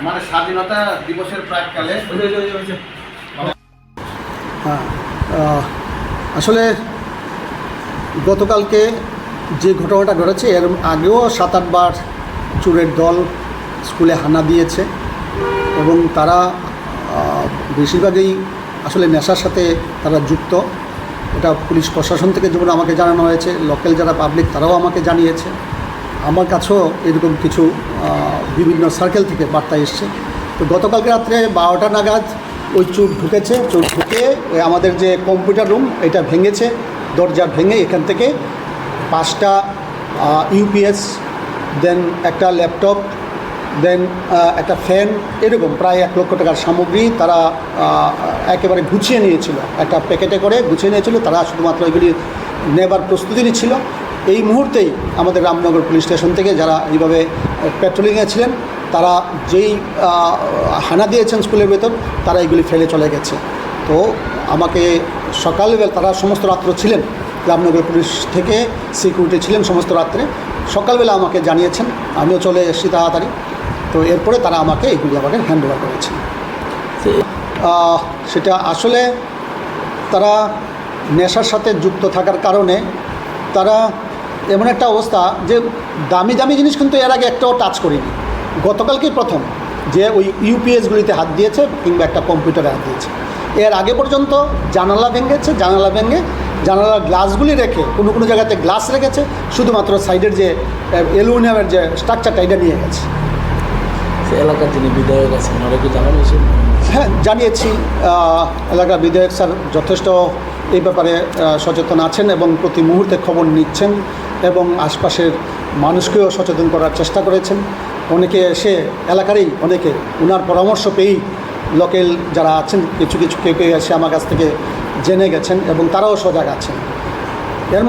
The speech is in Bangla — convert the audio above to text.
মানে স্বাধীনতা দিবসের প্রাককালে। হ্যাঁ, আসলে গতকালকে যে ঘটনাটা ঘটেছে এর আগেও 7-8 বার চোরের দল স্কুলে হানা দিয়েছে এবং তারা বেশিরভাগই আসলে নেশার সাথে তারা যুক্ত। এটা পুলিশ প্রশাসন থেকে যেমন আমাকে জানানো হয়েছে, লোকাল যারা পাবলিক তারাও আমাকে জানিয়েছে। আমার কাছেও এরকম কিছু বিভিন্ন সার্কেল থেকে বার্তা এসছে। তো গতকালকে রাত্রে 12টা নাগাদ ওই চোর ঢুকেছে। চোর ঢুকে আমাদের যে কম্পিউটার রুম এটা ভেঙেছে, দরজা ভেঙে এখান থেকে 5টা ইউপিএস, দেন একটা ল্যাপটপ, দেন একটা ফ্যান, এরকম প্রায় 1 লক্ষ টাকার সামগ্রী তারা একেবারে গুছিয়ে নিয়েছিল, একটা প্যাকেটে করে গুছিয়ে নিয়েছিল। তারা শুধুমাত্র এগুলি নেবার প্রস্তুতি নিচ্ছিল। এই মুহূর্তেই আমাদের রামনগর পুলিশ স্টেশন থেকে যারা এইভাবে পেট্রোলিংয়ে ছিলেন তারা যেই হানা দিয়েছেন স্কুলের ভেতর, তারা এগুলি ফেলে চলে গেছে। তো আমাকে সকালবেলা, তারা সমস্ত রাত্র ছিলেন, রামনগর পুলিশ থেকে সিকিউরিটি ছিলেন সমস্ত রাত্রে, সকালবেলা আমাকে জানিয়েছেন, আমিও চলে এসেছি তাড়াতাড়ি। তো এরপরে তারা আমাকে এগুলি আমাকে হ্যান্ড ওভার করেছেন। সেটা আসলে তারা নেশার সাথে যুক্ত থাকার কারণে তারা এমন একটা অবস্থা যে দামি দামি জিনিস কিন্তু এর আগে একটাও টাচ করিনি। গতকালকেই প্রথম যে ওই ইউপিএসগুলিতে হাত দিয়েছে কিংবা একটা কম্পিউটারে হাত দিয়েছে। এর আগে পর্যন্ত জানালা ভেঙেছে, জানালার গ্লাসগুলি রেখে কোনো কোনো জায়গাতে গ্লাস রেখেছে, শুধুমাত্র সাইডের যে অ্যালুমিনিয়ামের যে স্ট্রাকচারটা এটা নিয়ে গেছে। এলাকার যিনি বিধায়ক আছেন ওনারা কি জানানো হয়েছে? হ্যাঁ, জানিয়েছি। এলাকার বিধায়ক স্যার যথেষ্ট এই ব্যাপারে সচেতন আছেন এবং প্রতি মুহূর্তে খবর নিচ্ছেন এবং আশপাশের মানুষকেও সচেতন করার চেষ্টা করেছেন। অনেকে এসে এলাকারই অনেকে ওনার পরামর্শ পেয়েই লোকাল যারা আছেন কিছু কেউ এসে আমার কাছ থেকে জেনে গেছেন এবং তারাও সজাগ আছেন। এর